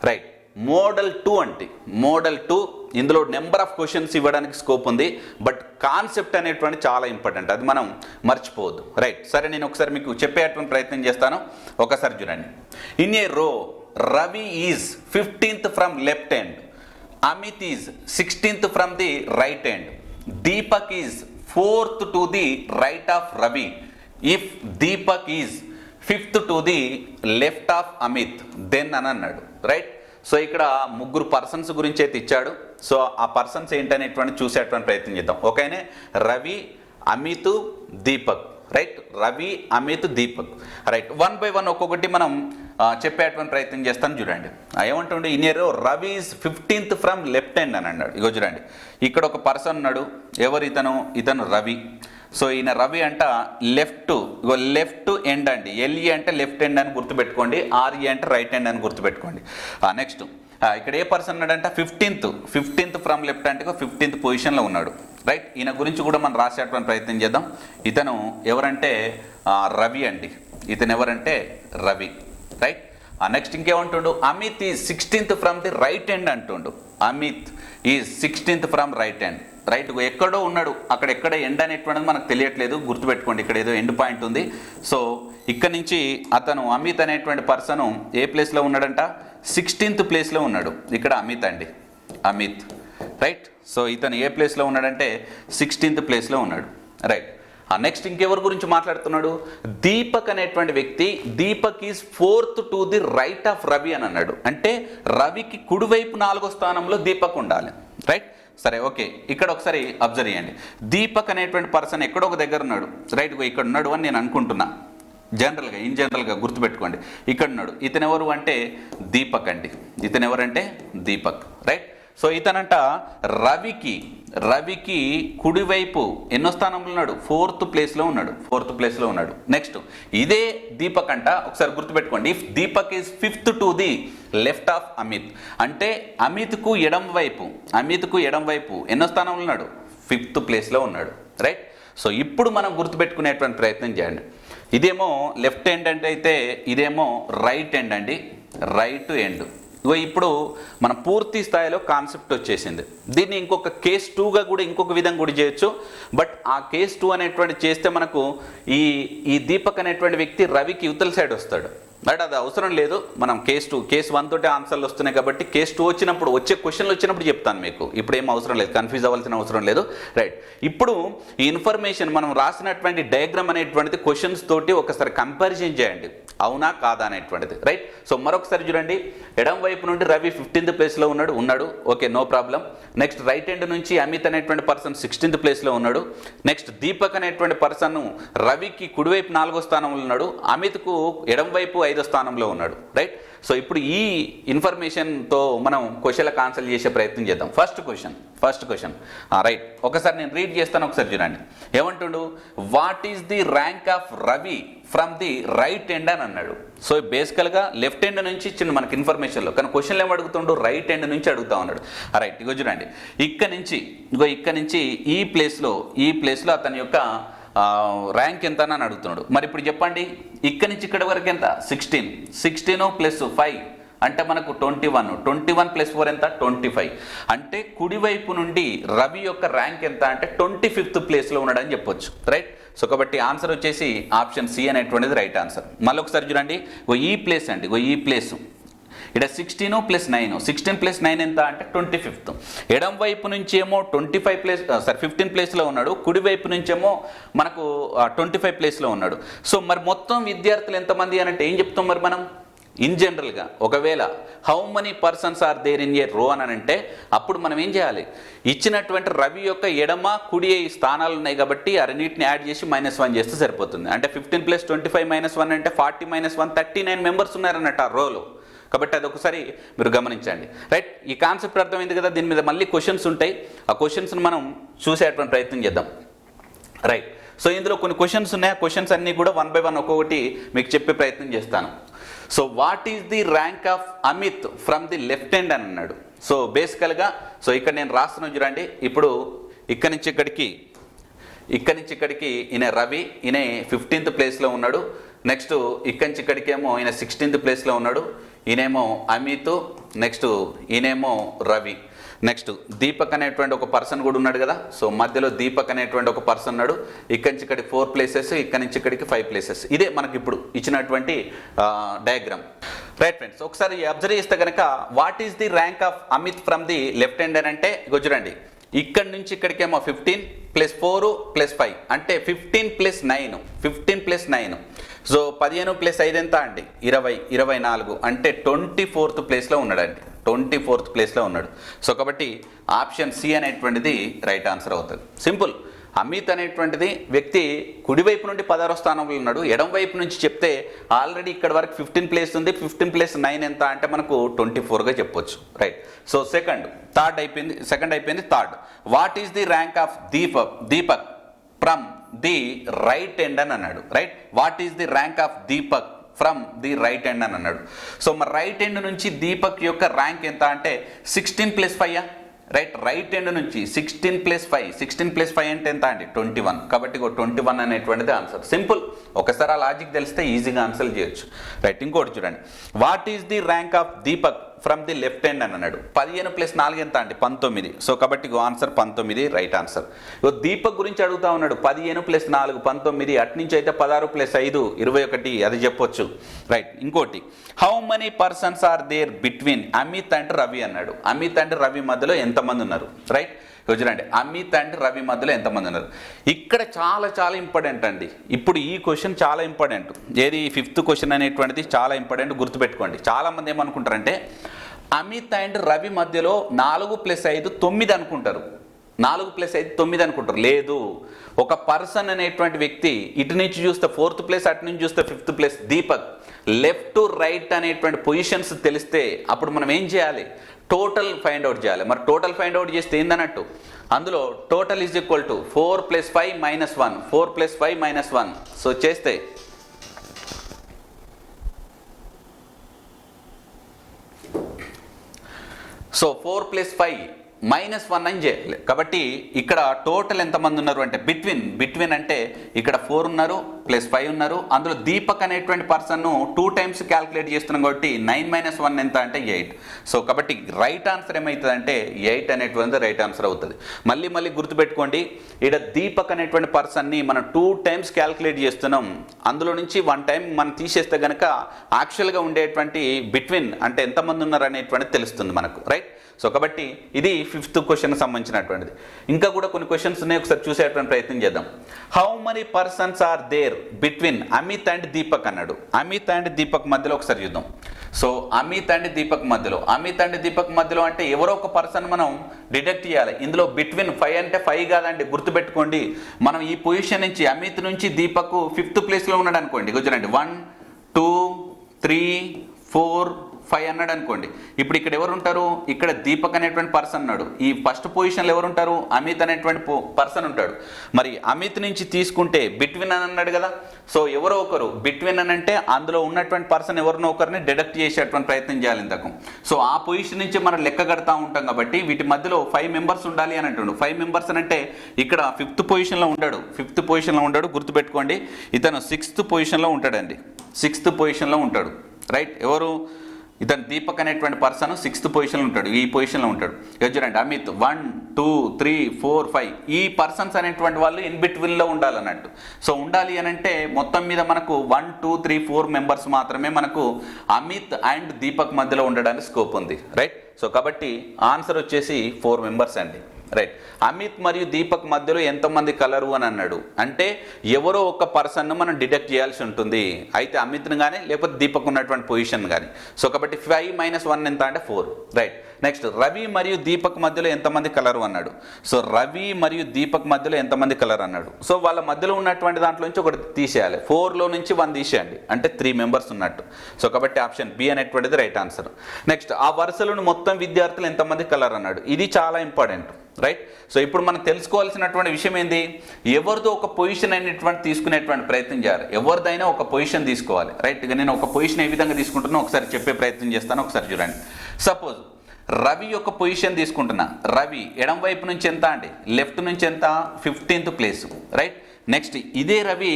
రైట్. మోడల్ 2 ఇందులో నెంబర్ ఆఫ్ క్వశ్చన్స్ ఇవ్వడానికి స్కోప్ ఉంది. బట్ కాన్సెప్ట్ అనేటువంటి చాలా ఇంపార్టెంట్, అది మనం మర్చిపోవద్దు, రైట్. సరే, నేను ఒకసారి మీకు చెప్పేటువంటి ప్రయత్నం చేస్తాను. ఒకసారి చూడండి. In a row Ravi is 15th from left hand, Amit is 16th from the right hand, Deepak is 4th to the right of Ravi, if Deepak is 5th to the left of Amit then అని అన్నాడు, రైట్. సో ఇక్కడ ముగ్గురు పర్సన్స్ గురించి అయితే ఇచ్చాడు. So ఆ persons ఏంటనేటువంటి చూసేటువంటి ప్రయత్నం చేద్దాం. ఓకేనే, Ravi, Amit, Deepak, right. Ravi, Amit, Deepak, right. 1 by 1 ఒక్కొక్కటి మనం చెప్పేటువంటి ప్రయత్నం చేస్తాను. చూడండి, ఏమంటుండే? In a row Ravi is 15th from left hand అని అన్నాడు. ఇగో చూడండి, ఇక్కడ ఒక పర్సన్ ఉన్నాడు. ఎవరు ఇతను రవి. సో ఈయన రవి అంట లెఫ్ట్ ఎండ్ అండి. ఎల్ఈ అంటే లెఫ్ట్ ఎండ్ అని గుర్తుపెట్టుకోండి, ఆర్ఈ అంటే రైట్ హ్యాండ్ అని గుర్తుపెట్టుకోండి. నెక్స్ట్ ఇక్కడ ఏ పర్సన్ ఉన్నాడంట? 15th ఫ్రమ్ లెఫ్ట్ అంటే 15th పొజిషన్లో ఉన్నాడు, రైట్. ఈయన గురించి కూడా మనం రాసేటువంటి ప్రయత్నం చేద్దాం. ఇతను ఎవరంటే రవి అండి. రవి, రైట్. నెక్స్ట్ ఇంకేమంటుండు? Amit is 16th from the right hand అంటుండు. Amit is 16th from right hand, right. ఎక్కడో ఉన్నాడు, అక్కడ ఎక్కడ ఎండ్ అనేటువంటిది మనకు తెలియట్లేదు, గుర్తుపెట్టుకోండి. ఇక్కడ ఏదో ఎండ్ పాయింట్ ఉంది. సో ఇక్కడ నుంచి అమిత్ అనేటువంటి పర్సన్ ఏ ప్లేస్లో ఉన్నాడంట? 16th ప్లేస్లో ఉన్నాడు. ఇక్కడ అమిత్, రైట్. సో ఇతను ఏ ప్లేస్లో ఉన్నాడంటే 16th ప్లేస్లో ఉన్నాడు, రైట్. నెక్స్ట్ ఇంకెవరి గురించి మాట్లాడుతున్నాడు? దీపక్ అనేటువంటి వ్యక్తి. Deepak is 4th to the right of Ravi అని అన్నాడు. అంటే రవికి కుడివైపు 4వ స్థానంలో దీపక్ ఉండాలి, రైట్. సరే, ఓకే. ఇక్కడ ఒకసారి అబ్జర్వ్ చేయండి. దీపక్ అనేటువంటి పర్సన్ ఎక్కడో ఒక దగ్గర ఉన్నాడు, రైట్. ఇక్కడ ఉన్నాడు అని నేను అనుకుంటున్నా. ఇన్ జనరల్గా గుర్తుపెట్టుకోండి. ఇక్కడ ఉన్నాడు, ఇతను ఎవరు అంటే దీపక్ అండి. ఇతను ఎవరంటే దీపక్, రైట్. సో ఇతనంట రవికి కుడివైపు ఎన్నో స్థానంలో ఉన్నాడు, 4th ప్లేస్లో ఉన్నాడు. నెక్స్ట్ ఇదే దీపక్ అంట, ఒకసారి గుర్తుపెట్టుకోండి, if Deepak is 5th to the left of Amit, అంటే అమిత్కు ఎడం వైపు ఎన్నో స్థానంలో ఉన్నాడు, 5th ప్లేస్లో ఉన్నాడు, రైట్. సో ఇప్పుడు మనం గుర్తుపెట్టుకునేటువంటి ప్రయత్నం చేయండి. ఇదేమో లెఫ్ట్ ఎండ్ అంటే అయితే ఇదేమో రైట్ ఎండ్ అండి, రైట్ ఎండ్. ఇప్పుడు మన పూర్తి స్థాయిలో కాన్సెప్ట్ వచ్చేసింది. దీన్ని ఇంకొక కేస్ 2గా కూడా ఇంకొక విధంగా కూడా చేయొచ్చు. బట్ ఆ కేస్ 2 అనేటువంటి చేస్తే మనకు ఈ దీపక్ అనేటువంటి వ్యక్తి రవికి యువతల సైడ్ వస్తాడు. బట్ అది అవసరం లేదు, మనం కేస్ 1 తోటే ఆన్సర్లు వస్తున్నాయి కాబట్టి కేస్ 2 వచ్చినప్పుడు, వచ్చే క్వశ్చన్లు వచ్చినప్పుడు చెప్తాను మీకు. ఇప్పుడు ఏం అవసరం లేదు, కన్ఫ్యూజ్ అవ్వాల్సిన అవసరం లేదు, రైట్. ఇప్పుడు ఈ ఇన్ఫర్మేషన్ మనం రాసినటువంటి డయాగ్రామ్ అనేటువంటిది క్వశ్చన్స్ తోటి ఒకసారి కంపారిజన్ చేయండి, అవునా కాదా అనేటువంటిది, రైట్. సో మరొకసారి చూడండి, ఎడం వైపు నుండి రవి 15th ప్లేస్లో ఉన్నాడు, okay, no problem. Next right hand నుంచి అమిత్ అనేటువంటి పర్సన్ 16th ప్లేస్లో ఉన్నాడు. నెక్స్ట్ దీపక్ అనేటువంటి పర్సన్ రవికి కుడివైపు 4వ స్థానంలో ఉన్నాడు, అమిత్కు ఎడం వైపు 5వ స్థానంలో ఉన్నాడు, రైట్. సో ఇప్పుడు ఈ ఇన్ఫర్మేషన్తో మనం క్వశ్చన్లకు ఆన్సర్ చేసే ప్రయత్నం చేద్దాం. ఫస్ట్ క్వశ్చన్ రైట్, ఒకసారి నేను రీడ్ చేస్తాను, ఒకసారి చూడండి. ఏమంటుండు, what is the rank of Ravi from the right end అని అన్నాడు. సో బేసికల్గా లెఫ్ట్ ఎండ్ నుంచి ఇచ్చిండు మనకి ఇన్ఫర్మేషన్లో, కానీ క్వశ్చన్లు ఏమి అడుగుతుండు, రైట్ ఎండ్ నుంచి అడుగుతా ఉన్నాడు, రైట్. ఇగో చూడండి, ఇక్కడ నుంచి ఈ ప్లేస్లో అతని యొక్క ర్యాంక్ ఎంత అని అడుగుతున్నాడు. మరి ఇప్పుడు చెప్పండి, ఇక్కడ నుంచి ఇక్కడ వరకు ఎంత, 16 ప్లస్ 5 అంటే మనకు 21 ప్లస్ 4 ఎంత, 25. అంటే కుడివైపు నుండి రవి యొక్క ర్యాంక్ ఎంత అంటే 25th ప్లేస్లో ఉన్నాడని చెప్పొచ్చు, రైట్. సో కాబట్టి ఆన్సర్ వచ్చేసి ఆప్షన్ సి అనేటువంటిది రైట్ ఆన్సర్. మళ్ళీ ఒకసారి చూడండి, ఈ ప్లేస్ ఇక్కడ 16 ప్లస్ 9, 16 ప్లస్ 9 ఎంత అంటే 25th. ఎడం వైపు నుంచి ఏమో 15 ప్లేస్లో ఉన్నాడు, కుడివైపు నుంచేమో మనకు 25 ప్లేస్లో ఉన్నాడు. సో మరి మొత్తం విద్యార్థులు ఎంతమంది అని అంటే ఏం చెప్తాం మరి మనం ఇన్ జనరల్గా? ఒకవేళ how many persons are there in a row అని అంటే అప్పుడు మనం ఏం చేయాలి, ఇచ్చినటువంటి రవి యొక్క ఎడమ కుడి స్థానాలు ఉన్నాయి కాబట్టి ఆ రెండింటిని యాడ్ చేసి -1 చేస్తే సరిపోతుంది. అంటే 15 ప్లస్ 25 -1 అంటే 40 -1 39 మెంబర్స్ ఉన్నారన్నట్టు ఆ రోలో. కాబట్టి అది ఒకసారి మీరు గమనించండి, రైట్. ఈ కాన్సెప్ట్ అర్థమైంది కదా. దీని మీద మళ్ళీ క్వశ్చన్స్ ఉంటాయి, ఆ క్వశ్చన్స్ని మనం చూసేటువంటి ప్రయత్నం చేద్దాం, రైట్. సో ఇందులో కొన్ని క్వశ్చన్స్ ఉన్నాయి, ఆ క్వశ్చన్స్ అన్నీ కూడా 1 by 1 ఒక్కొక్కటి మీకు చెప్పే ప్రయత్నం చేస్తాను. So what is the rank of Amit from the left hand అని అన్నాడు. సో బేసికల్గా ఇక్కడ నేను రాస్తున్నాను చూడండి. ఇప్పుడు ఇక్కడి నుంచి ఇక్కడికి ఈయన రవి, ఈయన 15th ప్లేస్లో ఉన్నాడు. నెక్స్ట్ ఇక్కడి నుంచి ఇక్కడికి ఏమో ఈయన 16th ప్లేస్లో ఉన్నాడు, ఈయనేమో అమిత్, నెక్స్ట్ ఈయనేమో రవి. నెక్స్ట్ దీపక్ అనేటువంటి ఒక పర్సన్ కూడా ఉన్నాడు కదా. సో మధ్యలో దీపక్ అనేటువంటి ఒక పర్సన్ ఉన్నాడు. ఇక్కడి నుంచి ఇక్కడికి 4 ప్లేసెస్, ఇక్కడి నుంచి ఇక్కడికి 5 ప్లేసెస్. ఇదే మనకి ఇప్పుడు ఇచ్చినటువంటి డయాగ్రామ్, రైట్ ఫ్రెండ్స్. ఒకసారి అబ్జర్వ్ చేస్తే కనుక what is the rank of Amit from the left hand అంటే చూడండి, ఇక్కడి నుంచి ఇక్కడికేమో 15 ప్లస్ 4 ప్లస్ 5 అంటే 15 ప్లస్ 9. సో 15 ప్లస్ 5 ఎంత అండి 24 అంటే 24th ప్లేస్లో ఉన్నాడండి, 24th ప్లేస్లో ఉన్నాడు. సో కాబట్టి ఆప్షన్ సి అనేటువంటిది రైట్ ఆన్సర్ అవుతుంది. సింపుల్. అమిత్ అనేటువంటిది వ్యక్తి కుడివైపు నుండి 16వ స్థానంలో ఉన్నాడు, ఎడం వైపు నుంచి చెప్తే ఆల్రెడీ ఇక్కడ వరకు 15 ప్లేస్ ఉంది. 15 ప్లస్ 9 ఎంత అంటే మనకు 24గా చెప్పొచ్చు, రైట్. సో సెకండ్ అయిపోయింది. Third, what is the rank of Deepak from the right end అని అన్నాడు, right. What is the rank of Deepak from the right end అని అన్నాడు. సో మరి రైట్ ఎండ్ నుంచి దీపక్ యొక్క ర్యాంక్ ఎంత అంటే 16 ప్లస్ 5, రైట్ ఎండ్ నుంచి 16 ప్లస్ 5 అంటే ఎంత అండి 21. కాబట్టి 21 అనేటువంటిది ఆన్సర్. సింపుల్. ఒకసారి ఆ లాజిక్ తెలిస్తే ఈజీగా ఆన్సర్ చేయొచ్చు, రైట్. ఇంకోటి చూడండి, what is the rank of Deepak from the left hand అని అన్నాడు. 15 ప్లస్ 4 ఎంత అండి 19. సో కాబట్టి ఆన్సర్ 19 రైట్ ఆన్సర్. దీపక్ గురించి అడుగుతా ఉన్నాడు, 15 ప్లస్ 4 19, అట్నుంచి అయితే 16 ప్లస్ 5 21, అది చెప్పొచ్చు, రైట్. ఇంకోటి, how many persons are there between Amit and Ravi అన్నాడు. అమిత్ అండ్ రవి మధ్యలో ఎంతమంది ఉన్నారు, రైట్. చూడండి, అమిత్ అండ్ రవి మధ్యలో ఎంతమంది ఉన్నారు. ఇక్కడ చాలా ఇంపార్టెంట్ అండి. ఇప్పుడు ఈ క్వశ్చన్ చాలా ఇంపార్టెంట్. ఏది 5th క్వశ్చన్ అనేటువంటిది చాలా ఇంపార్టెంట్, గుర్తుపెట్టుకోండి. చాలామంది ఏమనుకుంటారంటే అమిత్ అండ్ రవి మధ్యలో 4 ప్లస్ 5 9 అనుకుంటారు. 4 + 5 9 అనుకుంటారు. లేదు, ఒక పర్సన్ అనేటువంటి వ్యక్తి ఇటు నుంచి చూస్తే 4th ప్లేస్, అటు నుంచి చూస్తే 5th place. Deepak left to right అనేటువంటి పొజిషన్స్ తెలిస్తే అప్పుడు మనం ఏం చేయాలి? టోటల్ ఫైండ్ అవుట్ చేయాలి. మరి టోటల్ ఫైండ్ అవుట్ చేస్తే ఏందన్నట్టు, అందులో total is equal to 4 + 5 - 1, 4 + 5 - 1. So చేస్తే సో 4 + 5 -1 అని చేయాలి. కాబట్టి ఇక్కడ టోటల్ ఎంతమంది ఉన్నారు అంటే బిట్వీన్ అంటే ఇక్కడ 4 ఉన్నారు ప్లస్ 5 ఉన్నారు. అందులో దీపక్ అనేటువంటి పర్సన్ 2 టైమ్స్ క్యాల్కులేట్ చేస్తున్నాం కాబట్టి 9 - 1 ఎంత అంటే 8. సో కాబట్టి రైట్ ఆన్సర్ ఏమవుతుంది అంటే 8 అనేటువంటిది రైట్ ఆన్సర్ అవుతుంది. మళ్ళీ గుర్తుపెట్టుకోండి, ఇక్కడ దీపక్ అనేటువంటి పర్సన్ని మనం 2 టైమ్స్ క్యాల్కులేట్ చేస్తున్నాం. అందులో నుంచి 1 టైం మనం తీసేస్తే కనుక యాక్చువల్గా ఉండేటువంటి బిట్వీన్ అంటే ఎంతమంది ఉన్నారు అనేటువంటిది తెలుస్తుంది మనకు, రైట్? సో కాబట్టి ఇది 5th క్వశ్చన్కి సంబంధించినటువంటిది. ఇంకా కూడా కొన్ని క్వశ్చన్స్ ఉన్నాయి, ఒకసారి చూసేటువంటి ప్రయత్నం చేద్దాం. How many persons are there between Amit and Deepak అన్నాడు. అమిత్ అండ్ దీపక్ మధ్యలో ఒకసారి చూద్దాం. సో అమిత్ అండ్ దీపక్ మధ్యలో అంటే ఎవరో ఒక పర్సన్ మనం డిడక్ట్ చేయాలి. ఇందులో బిట్వీన్ 5 అంటే 5 కాదండి, గుర్తుపెట్టుకోండి. మనం ఈ పొజిషన్ నుంచి అమిత్ నుంచి దీపక్ 5th ప్లేస్లో ఉన్నాడు అనుకోండి. చూడండి 1 2 3 4 5 అన్నాడు అనుకోండి. ఇప్పుడు ఇక్కడ ఎవరు ఉంటారు? ఇక్కడ దీపక్ అనేటువంటి పర్సన్ ఉన్నాడు. ఈ ఫస్ట్ పొజిషన్లో ఎవరు ఉంటారు? అమిత్ అనేటువంటి పర్సన్ ఉంటాడు. మరి అమిత్ నుంచి తీసుకుంటే బిట్వీన్ అని అన్నాడు కదా. సో ఎవరో ఒకరు బిట్వీన్ అని అంటే అందులో ఉన్నటువంటి పర్సన్ ఎవరినో ఒకరిని డిడక్ట్ చేసేటువంటి ప్రయత్నం చేయాలి ఇంతకు. సో ఆ పొజిషన్ నుంచి మనం లెక్క కడతా ఉంటాం కాబట్టి వీటి మధ్యలో 5 మెంబర్స్ ఉండాలి అని అంటుండు. 5 మెంబర్స్ అని అంటే ఇక్కడ 5th పొజిషన్లో ఉంటాడు. గుర్తుపెట్టుకోండి, ఇతను 6th పొజిషన్లో ఉంటాడండి. 6th పొజిషన్లో ఉంటాడు, రైట్? ఎవరు? ఇతను దీపక్ అనేటువంటి పర్సన్ 6th పొజిషన్లో ఉంటాడు, ఈ పొజిషన్లో ఉంటాడు. చూడండి అమిత్ 1 2 3 4 5 ఈ పర్సన్స్ అనేటువంటి వాళ్ళు ఇన్ బిట్వీన్లో ఉండాలన్నట్టు. సో ఉండాలి అని అంటే మొత్తం మీద మనకు 1 2 3 4 మెంబర్స్ మాత్రమే మనకు అమిత్ అండ్ దీపక్ మధ్యలో ఉండడానికి స్కోప్ ఉంది, రైట్? సో కాబట్టి ఆన్సర్ వచ్చేసి 4 మెంబర్స్ అండి, రైట్? అమిత్ మరియు దీపక్ మధ్యలో ఎంతమంది కలరు అని అన్నాడు అంటే ఎవరో ఒక పర్సన్ను మనం డిడక్ట్ చేయాల్సి ఉంటుంది. అయితే అమిత్ను కానీ లేకపోతే దీపక్ ఉన్నటువంటి పొజిషన్ కానీ. సో కాబట్టి 5 - 1 ఎంత అంటే 4, రైట్? నెక్స్ట్ రవి మరియు దీపక్ మధ్యలో ఎంతమంది కలరు అన్నాడు. సో రవి మరియు దీపక్ మధ్యలో ఎంతమంది కలర్ అన్నాడు. సో వాళ్ళ మధ్యలో ఉన్నటువంటి దాంట్లో నుంచి ఒకటి తీసేయాలి. 4లో నుంచి 1 తీసేయండి అంటే 3 మెంబర్స్ ఉన్నట్టు. సో కాబట్టి ఆప్షన్ బి అనేటువంటిది రైట్ ఆన్సర్. నెక్స్ట్ ఆ వరుసలను మొత్తం విద్యార్థులు ఎంతమంది కలర్ అన్నాడు. ఇది చాలా ఇంపార్టెంట్, రైట్? సో ఇప్పుడు మనం తెలుసుకోవాల్సినటువంటి విషయం ఏంది? ఎవరిదో ఒక పొజిషన్ అనేటువంటి తీసుకునేటువంటి ప్రయత్నం చేయాలి. ఎవరిదైనా ఒక పొజిషన్ తీసుకోవాలి, రైట్? ఇక నేను ఒక పొజిషన్ ఏ విధంగా తీసుకుంటున్నా ఒకసారి చెప్పే ప్రయత్నం చేస్తాను, ఒకసారి చూడండి. సపోజ్ రవి యొక్క పొజిషన్ తీసుకుంటున్నా. రవి ఎడం వైపు నుంచి ఎంత అండి? లెఫ్ట్ నుంచి ఎంత? 15th place, right? నెక్స్ట్ ఇదే రవి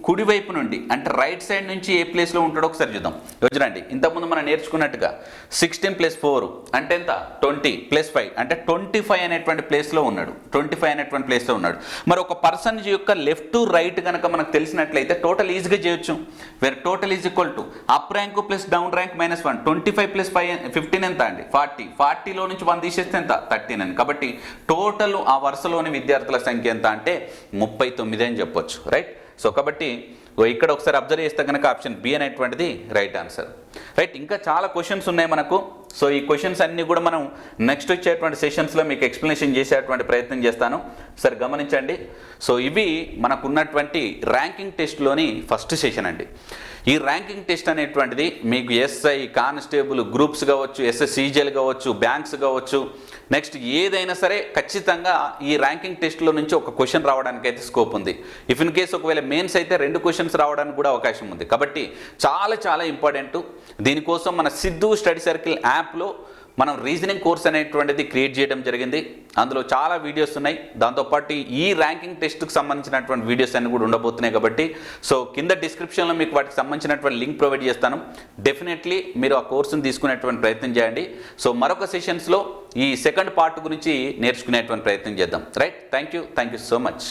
కుడివైపు నుండి అంటే రైట్ సైడ్ నుంచి ఏ ప్లేస్లో ఉంటాడో ఒకసారి చూద్దాం. చూడండి ఇంతకుముందు మనం నేర్చుకున్నట్టుగా 16 + 4 అంటే ఎంత? 20 + 5 అంటే 25 అనేటువంటి ప్లేస్లో ఉన్నాడు. మరి ఒక పర్సన్ యొక్క లెఫ్ట్ టు రైట్ కనుక మనకు తెలిసినట్లయితే టోటల్ ఈజీగా చేయొచ్చు. Where total is equal to up rank plus down rank -1. 25 + 5 15 ఎంత అండి? 40. 40లో నుంచి 1 తీసేస్తే ఎంత? 13 అని. కాబట్టి టోటల్ ఆ వరుసలోని విద్యార్థుల సంఖ్య ఎంత అంటే 39 అని చెప్పొచ్చు, రైట్? సో కాబట్టి ఇక్కడ ఒకసారి అబ్జర్వ్ చేస్తే కనుక ఆప్షన్ బి అనేటువంటిది రైట్ ఆన్సర్, రైట్? ఇంకా చాలా క్వశ్చన్స్ ఉన్నాయి మనకు. సో ఈ క్వశ్చన్స్ అన్నీ కూడా మనం నెక్స్ట్ వచ్చేటువంటి సెషన్స్లో మీకు ఎక్స్ప్లెనేషన్ చేసేటువంటి ప్రయత్నం చేస్తాను. సరే గమనించండి. సో ఇవి మనకున్నటువంటి ర్యాంకింగ్ టెస్ట్లోని ఫస్ట్ సెషన్ అండి. ఈ ర్యాంకింగ్ టెస్ట్ అనేటువంటిది మీకు ఎస్ఐ, కానిస్టేబుల్, గ్రూప్స్ కావచ్చు, SSCGL కావచ్చు, బ్యాంక్స్ కావచ్చు, నెక్స్ట్ ఏదైనా సరే ఖచ్చితంగా ఈ ర్యాంకింగ్ టెస్ట్లో నుంచి ఒక క్వశ్చన్ రావడానికి అయితే స్కోప్ ఉంది. ఇఫ్ ఇన్ కేస్ ఒకవేళ మెయిన్స్ అయితే 2 క్వశ్చన్స్ రావడానికి కూడా అవకాశం ఉంది. కాబట్టి చాలా ఇంపార్టెంట్. దీనికోసం మన సిద్ధు స్టడీ సర్కిల్ యాప్లో మనం రీజనింగ్ కోర్స్ అనేటువంటిది క్రియేట్ చేయడం జరిగింది. అందులో చాలా వీడియోస్ ఉన్నాయి. దాంతోపాటు ఈ ర్యాంకింగ్ టెస్ట్కి సంబంధించినటువంటి వీడియోస్ అన్ని కూడా ఉండబోతున్నాయి. కాబట్టి సో కింద డిస్క్రిప్షన్లో మీకు వాటికి సంబంధించినటువంటి లింక్ ప్రొవైడ్ చేస్తాను. డెఫినెట్లీ మీరు ఆ కోర్సును తీసుకునేటువంటి ప్రయత్నం చేయండి. సో మరొక సెషన్స్లో ఈ సెకండ్ పార్ట్ గురించి నేర్చుకునేటువంటి ప్రయత్నం చేద్దాం, right? Thank you so much.